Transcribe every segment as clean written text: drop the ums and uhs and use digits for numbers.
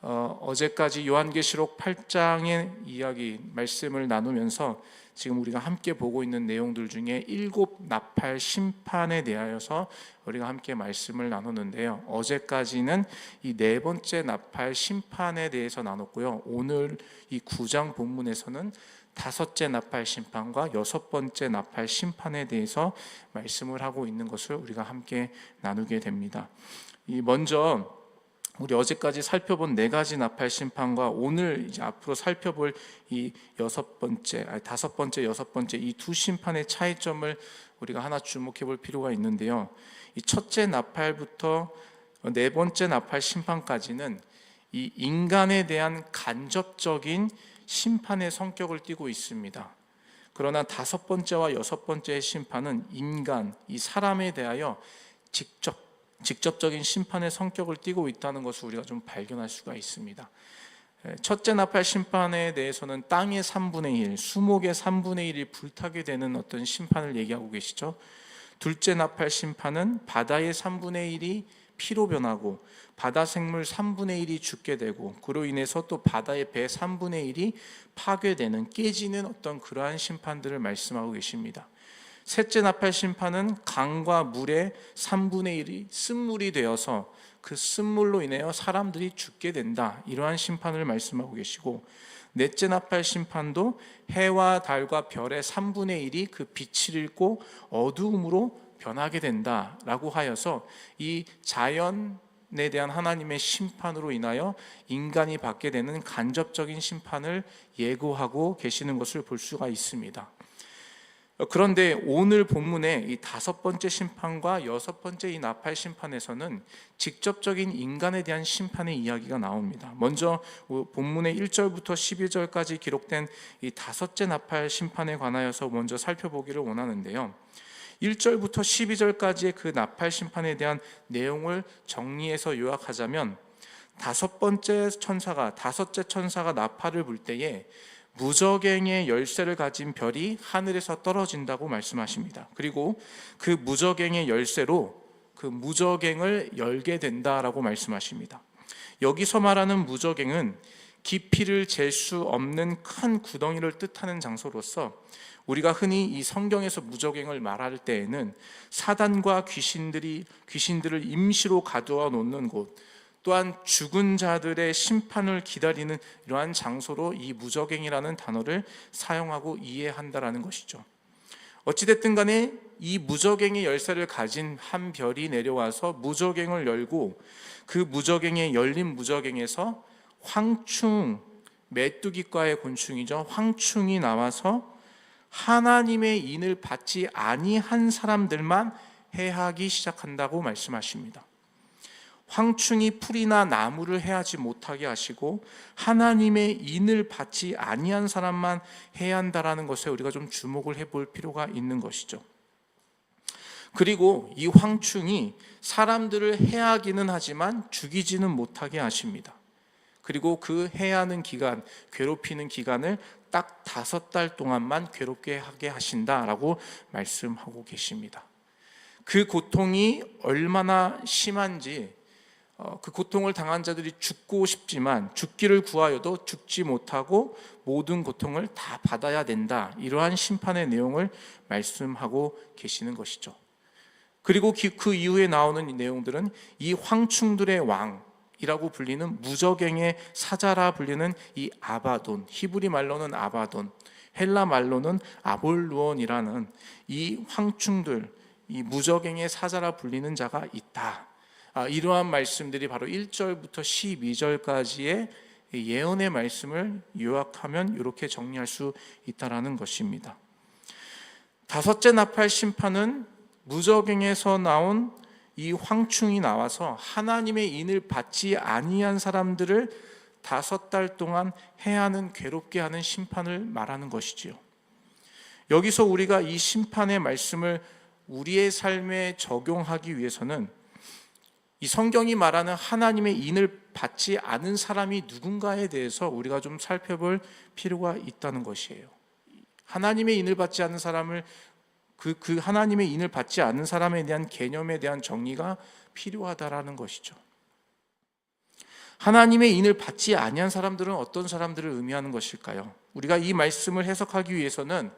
어제까지 요한계시록 8장의 이야기 말씀을 나누면서 지금 우리가 함께 보고 있는 내용들 중에 7 나팔 심판에 대하여서 우리가 함께 말씀을 나누는데요. 어제까지는 이 4번째 나팔 심판에 대해서 나눴고요. 오늘 이 9장 본문에서는 5째 나팔 심판과 6번째 나팔 심판에 대해서 말씀을 하고 있는 것을 우리가 함께 나누게 됩니다. 먼저 우리 어제까지 살펴본 4가지 나팔 심판과 오늘 이제 앞으로 살펴볼 이 5번째, 6번째 이 두 심판의 차이점을 우리가 하나 주목해 볼 필요가 있는데요. 이 첫째 나팔부터 4번째 나팔 심판까지는 이 인간에 대한 간접적인 심판의 성격을 띠고 있습니다. 그러나 5번째와 6번째의 심판은 인간, 이 사람에 대하여 직접적인 심판의 성격을 띠고 있다는 것을 우리가 좀 발견할 수가 있습니다. 첫째 나팔 심판에 대해서는 땅의 3분의 1, 수목의 3분의 1이 불타게 되는 어떤 심판을 얘기하고 계시죠. 둘째 나팔 심판은 바다의 3분의 1이 피로 변하고 바다 생물 3분의 1이 죽게 되고 그로 인해서 또 바다의 배 3분의 1이 파괴되는, 깨지는 어떤 그러한 심판들을 말씀하고 계십니다. 셋째 나팔 심판은 강과 물의 3분의 1이 쓴물이 되어서 그 쓴물로 인하여 사람들이 죽게 된다, 이러한 심판을 말씀하고 계시고, 넷째 나팔 심판도 해와 달과 별의 3분의 1이 그 빛을 잃고 어두움으로 변하게 된다라고 하여서 이 자연에 대한 하나님의 심판으로 인하여 인간이 받게 되는 간접적인 심판을 예고하고 계시는 것을 볼 수가 있습니다. 그런데 오늘 본문의 이 5번째 심판과 6번째 이 나팔 심판에서는 직접적인 인간에 대한 심판의 이야기가 나옵니다. 먼저 본문의 1절부터 12절까지 기록된 이 5째 나팔 심판에 관하여서 먼저 살펴보기를 원하는데요. 1절부터 12절까지의 그 나팔 심판에 대한 내용을 정리해서 요약하자면, 5째 천사가 나팔을 불 때에 무저갱의 열쇠를 가진 별이 하늘에서 떨어진다고 말씀하십니다. 그리고 그 무저갱의 열쇠로 그 무저갱을 열게 된다라고 말씀하십니다. 여기서 말하는 무저갱은 깊이를 잴 수 없는 큰 구덩이를 뜻하는 장소로서, 우리가 흔히 이 성경에서 무저갱을 말할 때에는 사단과 귀신들을 임시로 가두어 놓는 곳, 또한 죽은 자들의 심판을 기다리는 이러한 장소로 이 무저갱이라는 단어를 사용하고 이해한다라는 것이죠. 어찌됐든 간에 이 무저갱의 열쇠를 가진 한 별이 내려와서 무저갱을 열고, 그 무저갱에 열린 무저갱에서 황충, 메뚜기과의 곤충이죠, 황충이 나와서 하나님의 인을 받지 아니한 사람들만 해하기 시작한다고 말씀하십니다. 황충이 풀이나 나무를 해하지 못하게 하시고 하나님의 인을 받지 아니한 사람만 해야 한다라는 것에 우리가 좀 주목을 해볼 필요가 있는 것이죠. 그리고 이 황충이 사람들을 해하기는 하지만 죽이지는 못하게 하십니다. 그리고 그 해하는 기간, 괴롭히는 기간을 딱 5달 동안만 괴롭게 하게 하신다라고 말씀하고 계십니다. 그 고통이 얼마나 심한지, 그 고통을 당한 자들이 죽고 싶지만 죽기를 구하여도 죽지 못하고 모든 고통을 다 받아야 된다, 이러한 심판의 내용을 말씀하고 계시는 것이죠. 그리고 그 이후에 나오는 이 내용들은 이 황충들의 왕이라고 불리는 무저갱의 사자라 불리는 이 아바돈, 히브리 말로는 아바돈, 헬라 말로는 아볼루온이라는 이 황충들, 이 무저갱의 사자라 불리는 자가 있다, 이러한 말씀들이 바로 1절부터 12절까지의 예언의 말씀을 요약하면 이렇게 정리할 수 있다라는 것입니다. 5째 나팔 심판은 무저갱에서 나온 이 황충이 나와서 하나님의 인을 받지 아니한 사람들을 5달 동안 해하는, 괴롭게 하는 심판을 말하는 것이지요. 여기서 우리가 이 심판의 말씀을 우리의 삶에 적용하기 위해서는 이 성경이 말하는 하나님의 인을 받지 않은 사람이 누군가에 대해서 우리가 좀 살펴볼 필요가 있다는 것이에요. 하나님의 인을 받지 않는 사람을, 그 하나님의 인을 받지 않는 사람에 대한 개념에 대한 정리가 필요하다라는 것이죠. 하나님의 인을 받지 아니한 사람들은 어떤 사람들을 의미하는 것일까요? 우리가 이 말씀을 해석하기 위해서는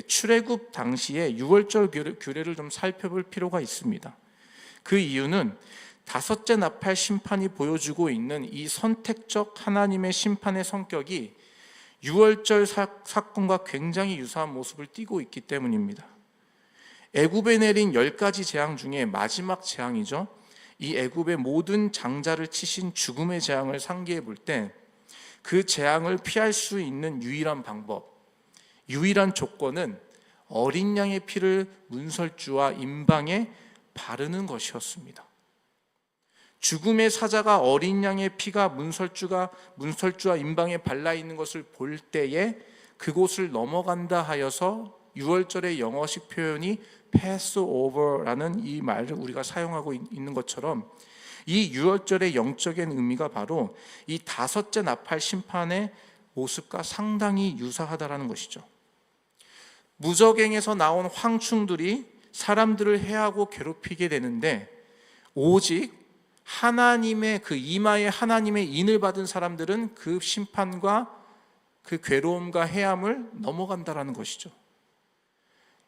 출애굽 당시에 유월절 규례를 좀 살펴볼 필요가 있습니다. 그 이유는 다섯째 나팔 심판이 보여주고 있는 이 선택적 하나님의 심판의 성격이 유월절 사건과 굉장히 유사한 모습을 띠고 있기 때문입니다. 애굽에 내린 10가지 재앙 중에 마지막 재앙이죠. 이 애굽의 모든 장자를 치신 죽음의 재앙을 상기해 볼 때 그 재앙을 피할 수 있는 유일한 방법, 유일한 조건은 어린 양의 피를 문설주와 임방에 바르는 것이었습니다. 죽음의 사자가 어린 양의 피가 문설주와 임방에 발라 있는 것을 볼 때에 그곳을 넘어간다 하여서 유월절의 영어식 표현이 Passover라는 이 말을 우리가 사용하고 있는 것처럼 이 유월절의 영적인 의미가 바로 이 다섯째 나팔 심판의 모습과 상당히 유사하다라는 것이죠. 무저갱에서 나온 황충들이 사람들을 해하고 괴롭히게 되는데 오직 하나님의 그 이마에 하나님의 인을 받은 사람들은 그 심판과 그 괴로움과 해함을 넘어간다라는 것이죠.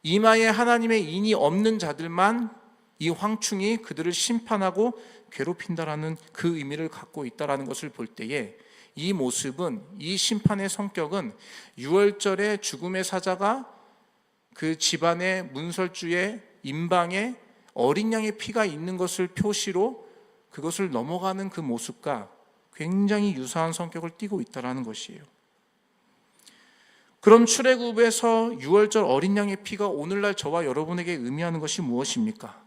이마에 하나님의 인이 없는 자들만 이 황충이 그들을 심판하고 괴롭힌다라는 그 의미를 갖고 있다라는 것을 볼 때에 이 모습은, 이 심판의 성격은 유월절에 죽음의 사자가 그 집안의 문설주의 임방에 어린 양의 피가 있는 것을 표시로 그것을 넘어가는 그 모습과 굉장히 유사한 성격을 띠고 있다는 것이에요. 그럼 출애굽에서 유월절 어린 양의 피가 오늘날 저와 여러분에게 의미하는 것이 무엇입니까?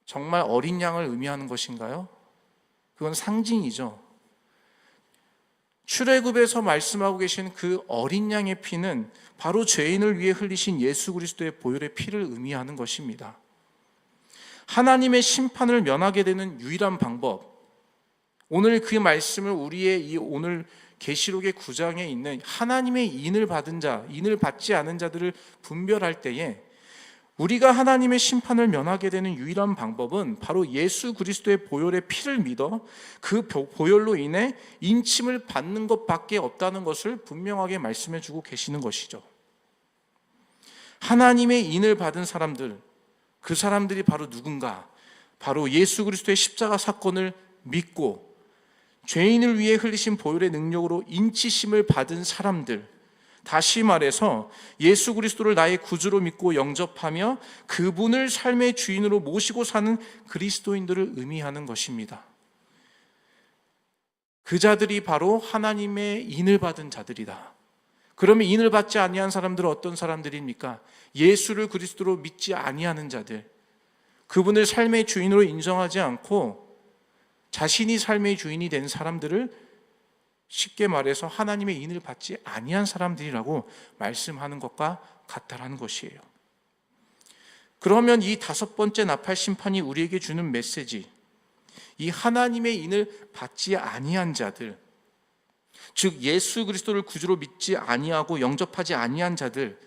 정말 어린 양을 의미하는 것인가요? 그건 상징이죠. 출애굽에서 말씀하고 계신 그 어린 양의 피는 바로 죄인을 위해 흘리신 예수 그리스도의 보혈의 피를 의미하는 것입니다. 하나님의 심판을 면하게 되는 유일한 방법, 오늘 그 말씀을 우리의 이 오늘 계시록의 9장에 있는 하나님의 인을 받은 자, 인을 받지 않은 자들을 분별할 때에 우리가 하나님의 심판을 면하게 되는 유일한 방법은 바로 예수 그리스도의 보혈의 피를 믿어 그 보혈로 인해 인침을 받는 것밖에 없다는 것을 분명하게 말씀해 주고 계시는 것이죠. 하나님의 인을 받은 사람들, 그 사람들이 바로 누군가? 바로 예수 그리스도의 십자가 사건을 믿고 죄인을 위해 흘리신 보혈의 능력으로 인치심을 받은 사람들, 다시 말해서 예수 그리스도를 나의 구주로 믿고 영접하며 그분을 삶의 주인으로 모시고 사는 그리스도인들을 의미하는 것입니다. 그 자들이 바로 하나님의 인을 받은 자들이다. 그러면 인을 받지 아니한 사람들은 어떤 사람들입니까? 예수를 그리스도로 믿지 아니하는 자들, 그분을 삶의 주인으로 인정하지 않고 자신이 삶의 주인이 된 사람들을 쉽게 말해서 하나님의 인을 받지 아니한 사람들이라고 말씀하는 것과 같다라는 것이에요. 그러면 이 5번째 나팔 심판이 우리에게 주는 메시지, 이 하나님의 인을 받지 아니한 자들, 즉 예수 그리스도를 구주로 믿지 아니하고 영접하지 아니한 자들,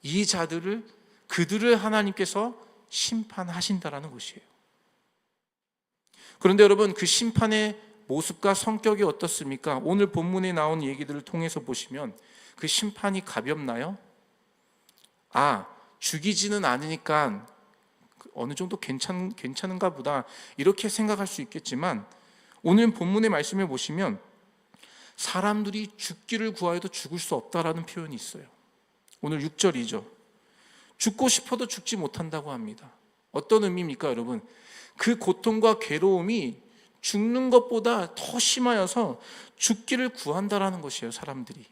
이 자들을, 그들을 하나님께서 심판하신다라는 것이에요. 그런데 여러분, 그 심판의 모습과 성격이 어떻습니까? 오늘 본문에 나온 얘기들을 통해서 보시면 그 심판이 가볍나요? 죽이지는 않으니까 어느 정도 괜찮은가 보다, 이렇게 생각할 수 있겠지만 오늘 본문의 말씀을 보시면 사람들이 죽기를 구하여도 죽을 수 없다라는 표현이 있어요. 오늘 6절이죠. 죽고 싶어도 죽지 못한다고 합니다. 어떤 의미입니까, 여러분? 그 고통과 괴로움이 죽는 것보다 더 심하여서 죽기를 구한다라는 것이에요, 사람들이.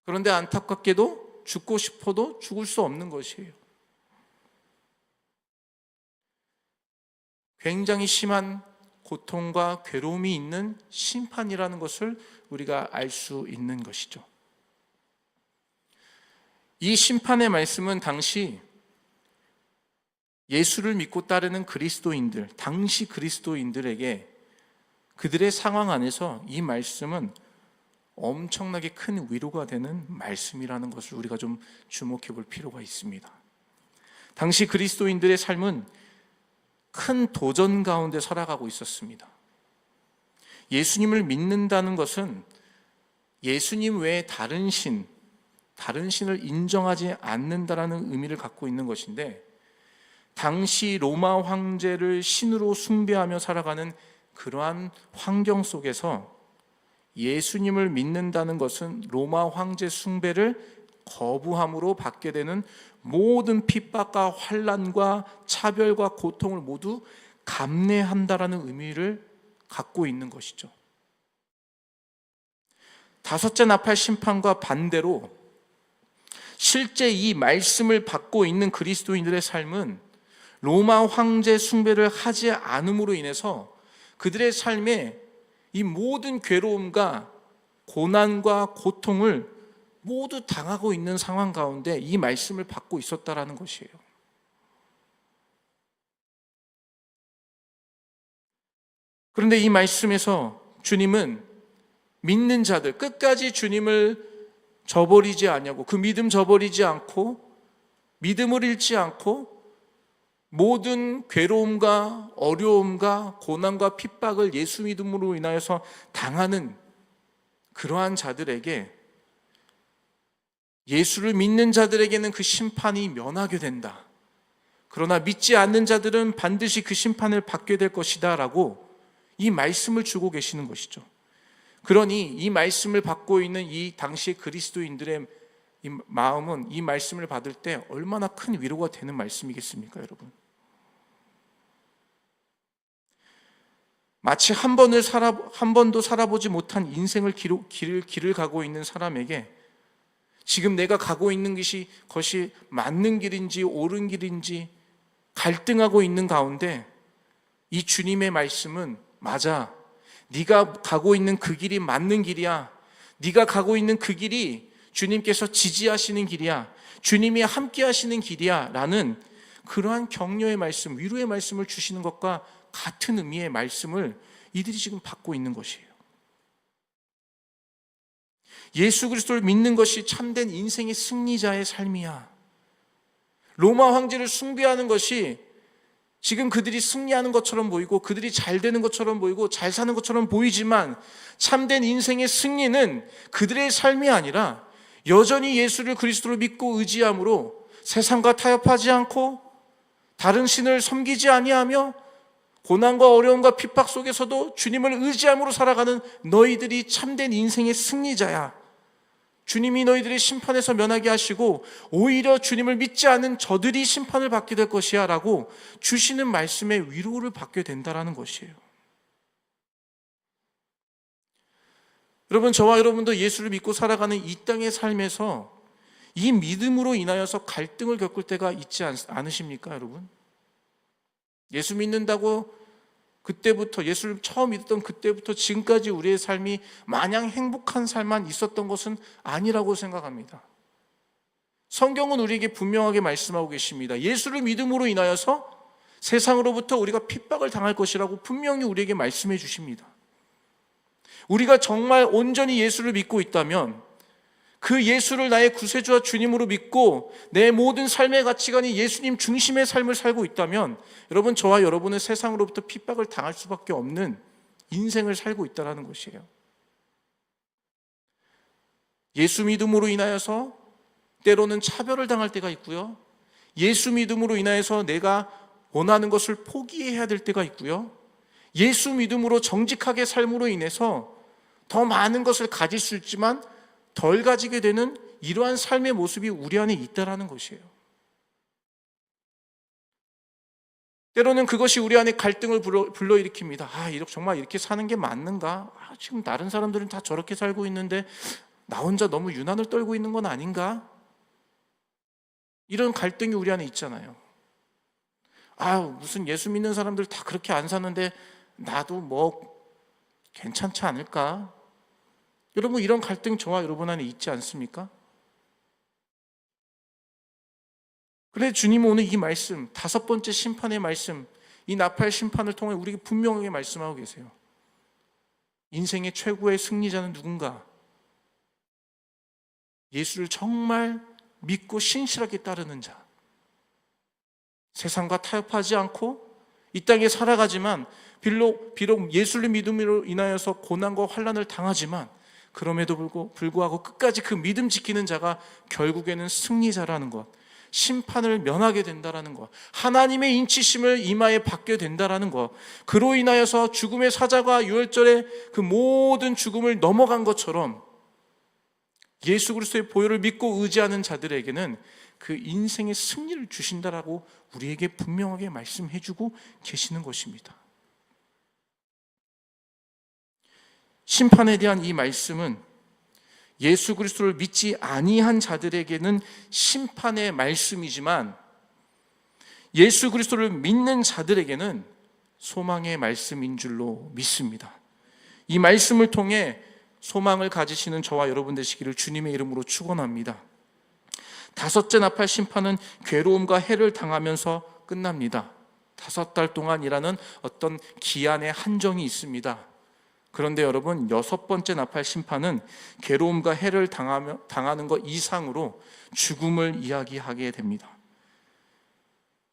그런데 안타깝게도 죽고 싶어도 죽을 수 없는 것이에요. 굉장히 심한 고통과 괴로움이 있는 심판이라는 것을 우리가 알 수 있는 것이죠. 이 심판의 말씀은 당시 예수를 믿고 따르는 그리스도인들, 당시 그리스도인들에게 그들의 상황 안에서 이 말씀은 엄청나게 큰 위로가 되는 말씀이라는 것을 우리가 좀 주목해 볼 필요가 있습니다. 당시 그리스도인들의 삶은 큰 도전 가운데 살아가고 있었습니다. 예수님을 믿는다는 것은 예수님 외에 다른 신을 인정하지 않는다라는 의미를 갖고 있는 것인데, 당시 로마 황제를 신으로 숭배하며 살아가는 그러한 환경 속에서 예수님을 믿는다는 것은 로마 황제 숭배를 거부함으로 받게 되는 모든 핍박과 환난과 차별과 고통을 모두 감내한다라는 의미를 갖고 있는 것이죠. 다섯째 나팔 심판과 반대로 실제 이 말씀을 받고 있는 그리스도인들의 삶은 로마 황제 숭배를 하지 않음으로 인해서 그들의 삶에 이 모든 괴로움과 고난과 고통을 모두 당하고 있는 상황 가운데 이 말씀을 받고 있었다라는 것이에요. 그런데 이 말씀에서 주님은 믿는 자들, 끝까지 주님을 저버리지 않냐고, 그 믿음 저버리지 않고 믿음을 잃지 않고 모든 괴로움과 어려움과 고난과 핍박을 예수 믿음으로 인하여서 당하는 그러한 자들에게, 예수를 믿는 자들에게는 그 심판이 면하게 된다. 그러나 믿지 않는 자들은 반드시 그 심판을 받게 될 것이다 라고 이 말씀을 주고 계시는 것이죠. 그러니 이 말씀을 받고 있는 이 당시 그리스도인들의 이 마음은 이 말씀을 받을 때 얼마나 큰 위로가 되는 말씀이겠습니까, 여러분? 마치 한 번도 살아보지 못한 인생을 길을 가고 있는 사람에게 지금 내가 가고 있는 것이 맞는 길인지 옳은 길인지 갈등하고 있는 가운데 이 주님의 말씀은, 맞아, 네가 가고 있는 그 길이 맞는 길이야, 네가 가고 있는 그 길이 주님께서 지지하시는 길이야, 주님이 함께 하시는 길이야 라는 그러한 격려의 말씀, 위로의 말씀을 주시는 것과 같은 의미의 말씀을 이들이 지금 받고 있는 것이에요. 예수 그리스도를 믿는 것이 참된 인생의 승리자의 삶이야. 로마 황제를 숭배하는 것이 지금 그들이 승리하는 것처럼 보이고 그들이 잘 되는 것처럼 보이고 잘 사는 것처럼 보이지만, 참된 인생의 승리는 그들의 삶이 아니라 여전히 예수를 그리스도로 믿고 의지함으로 세상과 타협하지 않고 다른 신을 섬기지 아니하며 고난과 어려움과 핍박 속에서도 주님을 의지함으로 살아가는 너희들이 참된 인생의 승리자야. 주님이 너희들의 심판에서 면하게 하시고 오히려 주님을 믿지 않은 저들이 심판을 받게 될 것이야 라고 주시는 말씀에 위로를 받게 된다는 것이에요. 여러분, 저와 여러분도 예수를 믿고 살아가는 이 땅의 삶에서 이 믿음으로 인하여서 갈등을 겪을 때가 있지 않으십니까, 여러분? 예수 믿는다고 그때부터, 예수를 처음 믿었던 그때부터 지금까지 우리의 삶이 마냥 행복한 삶만 있었던 것은 아니라고 생각합니다. 성경은 우리에게 분명하게 말씀하고 계십니다. 예수를 믿음으로 인하여서 세상으로부터 우리가 핍박을 당할 것이라고 분명히 우리에게 말씀해 주십니다. 우리가 정말 온전히 예수를 믿고 있다면, 그 예수를 나의 구세주와 주님으로 믿고 내 모든 삶의 가치관이 예수님 중심의 삶을 살고 있다면, 여러분, 저와 여러분은 세상으로부터 핍박을 당할 수밖에 없는 인생을 살고 있다는 것이에요. 예수 믿음으로 인하여서 때로는 차별을 당할 때가 있고요, 예수 믿음으로 인하여서 내가 원하는 것을 포기해야 될 때가 있고요, 예수 믿음으로 정직하게 삶으로 인해서 더 많은 것을 가질 수 있지만 덜 가지게 되는 이러한 삶의 모습이 우리 안에 있다는 것이에요. 때로는 그것이 우리 안에 갈등을 불러일으킵니다. 정말 이렇게 사는 게 맞는가? 지금 다른 사람들은 다 저렇게 살고 있는데 나 혼자 너무 유난을 떨고 있는 건 아닌가? 이런 갈등이 우리 안에 있잖아요. 무슨 예수 믿는 사람들 다 그렇게 안 사는데 나도 뭐 괜찮지 않을까? 여러분, 이런 갈등 저와 여러분 안에 있지 않습니까? 그런데 주님은 오늘 이 말씀, 다섯 번째 심판의 말씀, 이 나팔 심판을 통해 우리에게 분명하게 말씀하고 계세요. 인생의 최고의 승리자는 누군가? 예수를 정말 믿고 신실하게 따르는 자, 세상과 타협하지 않고 이 땅에 살아가지만 비록 예수를 믿음으로 인하여서 고난과 환난을 당하지만 그럼에도 불구하고 끝까지 그 믿음 지키는 자가 결국에는 승리자라는 것, 심판을 면하게 된다라는 것, 하나님의 인치심을 이마에 받게 된다라는 것, 그로 인하여서 죽음의 사자가 유월절에 그 모든 죽음을 넘어간 것처럼 예수 그리스도의 보혈을 믿고 의지하는 자들에게는 그 인생의 승리를 주신다라고 우리에게 분명하게 말씀해 주고 계시는 것입니다. 심판에 대한 이 말씀은 예수 그리스도를 믿지 아니한 자들에게는 심판의 말씀이지만 예수 그리스도를 믿는 자들에게는 소망의 말씀인 줄로 믿습니다. 이 말씀을 통해 소망을 가지시는 저와 여러분 되시기를 주님의 이름으로 축원합니다. 다섯째 나팔 심판은 괴로움과 해를 당하면서 끝납니다. 5달 동안이라는 어떤 기한의 한정이 있습니다. 그런데 여러분, 6번째 나팔 심판은 괴로움과 해를 당하는 것 이상으로 죽음을 이야기하게 됩니다.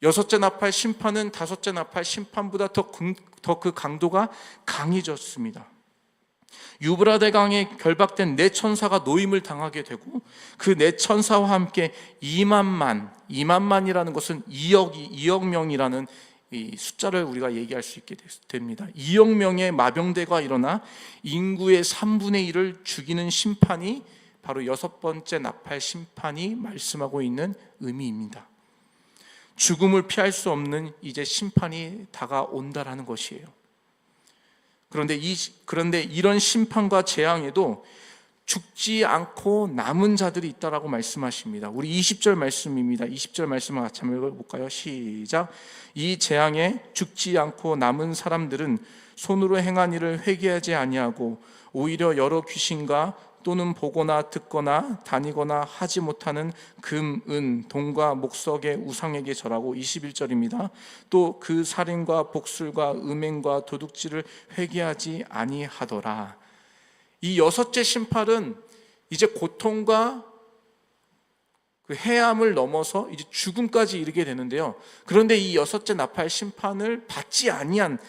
6째 나팔 심판은 5째 나팔 심판보다 더 그 강도가 강해졌습니다. 유브라데 강에 결박된 네 천사가 노임을 당하게 되고 그 네 천사와 함께 2만만이라는 것은 2억 명이라는 이 숫자를 우리가 얘기할 수 있게 됩니다. 2억 명의 마병대가 일어나 인구의 3분의 1을 죽이는 심판이 바로 6번째 나팔 심판이 말씀하고 있는 의미입니다. 죽음을 피할 수 없는 이제 심판이 다가온다라는 것이에요. 그런데 이런 심판과 재앙에도 죽지 않고 남은 자들이 있다라고 말씀하십니다. 우리 20절 말씀입니다. 20절 말씀을 같이 한번 읽어볼까요? 시작. 이 재앙에 죽지 않고 남은 사람들은 손으로 행한 일을 회개하지 아니하고 오히려 여러 귀신과 또는 보거나 듣거나 다니거나 하지 못하는 금, 은, 동과 목석의 우상에게 절하고 21절입니다. 또 그 살인과 복술과 음행과 도둑질을 회개하지 아니하더라. 이 6째 심판은 이제 고통과 그 해함을 넘어서 이제 죽음까지 이르게 되는데요. 그런데 이 6째 나팔 심판을 받지 아니한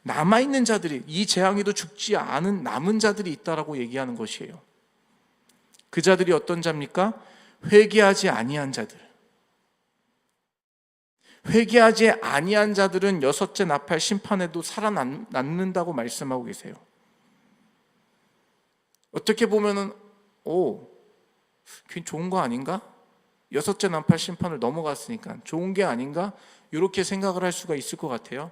남아있는 자들이, 이 재앙에도 죽지 않은 남은 자들이 있다라고 얘기하는 것이에요. 그 자들이 어떤 자입니까? 회개하지 아니한 자들. 회개하지 아니한 자들은 6째 나팔 심판에도 살아남는다고 말씀하고 계세요. 어떻게 보면은 그게 좋은 거 아닌가? 6째 나팔 심판을 넘어갔으니까 좋은 게 아닌가? 이렇게 생각을 할 수가 있을 것 같아요.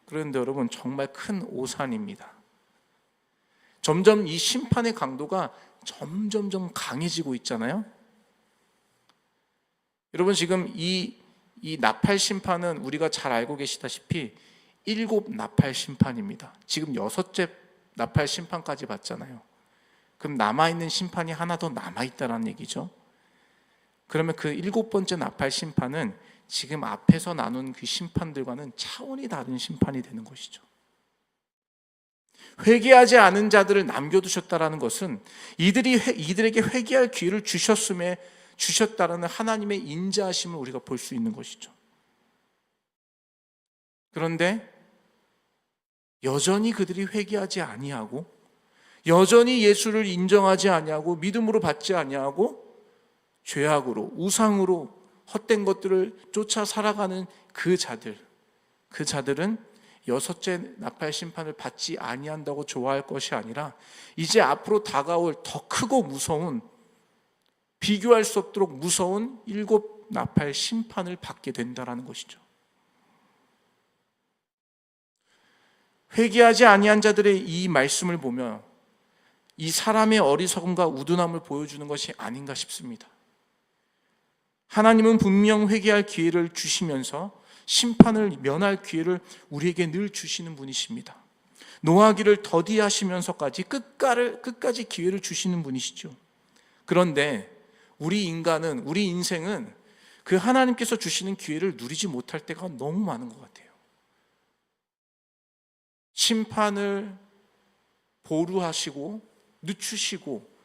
그런데 여러분, 정말 큰 오산입니다. 점점 이 심판의 강도가 점점 강해지고 있잖아요. 여러분, 지금 이 나팔 심판은 우리가 잘 알고 계시다시피 7 나팔 심판입니다. 지금 6째 나팔 심판까지 봤잖아요. 그럼 남아있는 심판이 하나 더 남아있다는 얘기죠. 그러면 그 7번째 나팔 심판은 지금 앞에서 나눈 그 심판들과는 차원이 다른 심판이 되는 것이죠. 회개하지 않은 자들을 남겨두셨다는 것은 이들에게 회개할 기회를 주셨다라는 하나님의 인자하심을 우리가 볼 수 있는 것이죠. 그런데 여전히 그들이 회개하지 아니하고, 여전히 예수를 인정하지 아니하고, 믿음으로 받지 아니하고, 죄악으로, 우상으로 헛된 것들을 쫓아 살아가는 그 자들은 6째 나팔 심판을 받지 아니한다고 좋아할 것이 아니라 이제 앞으로 다가올 더 크고 무서운, 비교할 수 없도록 무서운 7 나팔 심판을 받게 된다는 것이죠. 회개하지 아니한 자들의 이 말씀을 보며 이 사람의 어리석음과 우둔함을 보여주는 것이 아닌가 싶습니다. 하나님은 분명 회개할 기회를 주시면서 심판을 면할 기회를 우리에게 늘 주시는 분이십니다. 노하기를 더디하시면서까지 끝까지 기회를 주시는 분이시죠. 그런데 우리 인생은 그 하나님께서 주시는 기회를 누리지 못할 때가 너무 많은 것 같아요. 심판을 보루하시고 늦추시고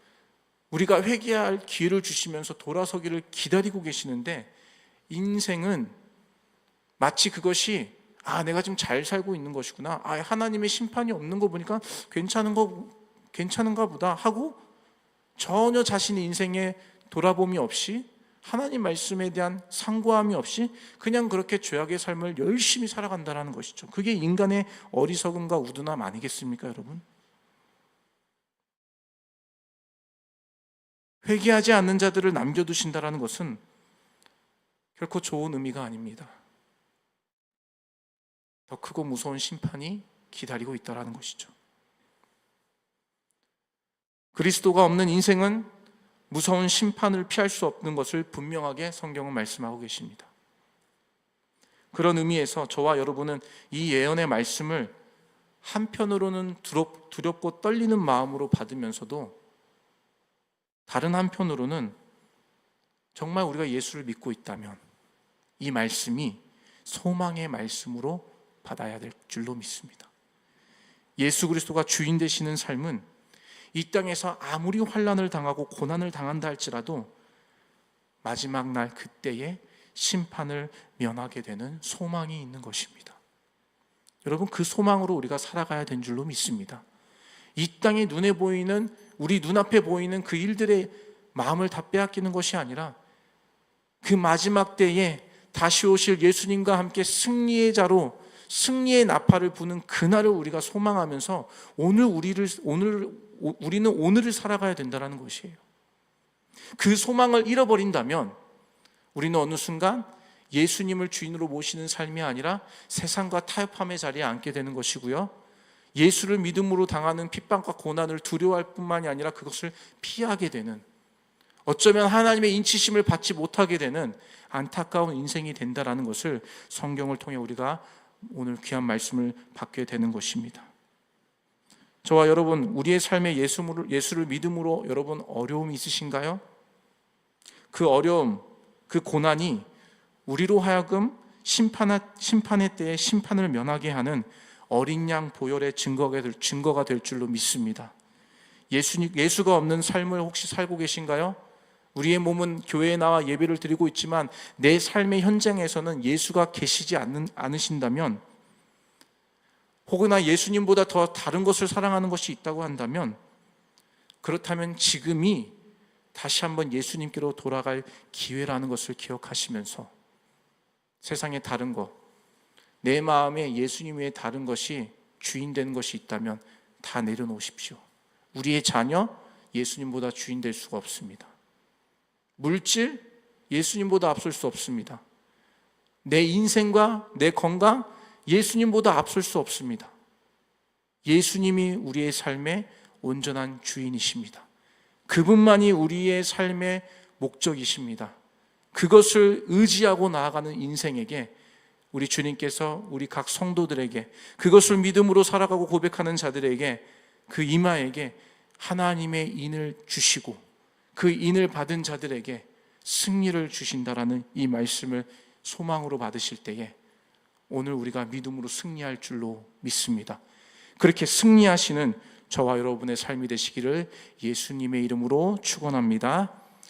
우리가 회개할 기회를 주시면서 돌아서기를 기다리고 계시는데, 인생은 마치 그것이 아, 내가 지금 잘 살고 있는 것이구나. 아, 하나님의 심판이 없는 거 보니까 괜찮은가 보다 하고 전혀 자신의 인생에 돌아봄이 없이 하나님 말씀에 대한 상고함이 없이 그냥 그렇게 죄악의 삶을 열심히 살아간다는 것이죠. 그게 인간의 어리석음과 우둔함 아니겠습니까, 여러분? 회개하지 않는 자들을 남겨두신다는 것은 결코 좋은 의미가 아닙니다. 더 크고 무서운 심판이 기다리고 있다는 것이죠. 그리스도가 없는 인생은 무서운 심판을 피할 수 없는 것을 분명하게 성경은 말씀하고 계십니다. 그런 의미에서 저와 여러분은 이 예언의 말씀을 한편으로는 두렵고 떨리는 마음으로 받으면서도 다른 한편으로는 정말 우리가 예수를 믿고 있다면 이 말씀이 소망의 말씀으로 받아야 될 줄로 믿습니다. 예수 그리스도가 주인 되시는 삶은 이 땅에서 아무리 환난을 당하고 고난을 당한다 할지라도 마지막 날 그때에 심판을 면하게 되는 소망이 있는 것입니다. 여러분, 그 소망으로 우리가 살아가야 된 줄로 믿습니다. 이 땅에 눈에 보이는, 우리 눈앞에 보이는 그 일들의 마음을 다 빼앗기는 것이 아니라 그 마지막 때에 다시 오실 예수님과 함께 승리의 자로 승리의 나팔을 부는 그날을 우리가 소망하면서 우리는 오늘을 살아가야 된다는 것이에요. 그 소망을 잃어버린다면 우리는 어느 순간 예수님을 주인으로 모시는 삶이 아니라 세상과 타협함의 자리에 앉게 되는 것이고요, 예수를 믿음으로 당하는 핍박과 고난을 두려워할 뿐만이 아니라 그것을 피하게 되는, 어쩌면 하나님의 인치심을 받지 못하게 되는 안타까운 인생이 된다는 것을 성경을 통해 우리가 오늘 귀한 말씀을 받게 되는 것입니다. 저와 여러분, 우리의 삶에 예수를 믿음으로 여러분 어려움이 있으신가요? 그 어려움, 그 고난이 우리로 하여금 심판의 때에 심판을 면하게 하는 어린 양 보혈의 증거가 될 줄로 믿습니다. 예수가 없는 삶을 혹시 살고 계신가요? 우리의 몸은 교회에 나와 예배를 드리고 있지만 내 삶의 현장에서는 예수가 계시지 않으신다면, 혹은 예수님보다 더 다른 것을 사랑하는 것이 있다고 한다면, 그렇다면 지금이 다시 한번 예수님께로 돌아갈 기회라는 것을 기억하시면서 세상의 다른 것, 내 마음에 예수님 외에 다른 것이 주인 되는 것이 있다면 다 내려놓으십시오. 우리의 자녀, 예수님보다 주인 될 수가 없습니다. 물질, 예수님보다 앞설 수 없습니다. 내 인생과 내 건강, 예수님보다 앞설 수 없습니다. 예수님이 우리의 삶의 온전한 주인이십니다. 그분만이 우리의 삶의 목적이십니다. 그것을 의지하고 나아가는 인생에게 우리 주님께서 우리 각 성도들에게, 그것을 믿음으로 살아가고 고백하는 자들에게, 그 이마에게 하나님의 인을 주시고 그 인을 받은 자들에게 승리를 주신다라는 이 말씀을 소망으로 받으실 때에 오늘 우리가 믿음으로 승리할 줄로 믿습니다. 그렇게 승리하시는 저와 여러분의 삶이 되시기를 예수님의 이름으로 축원합니다.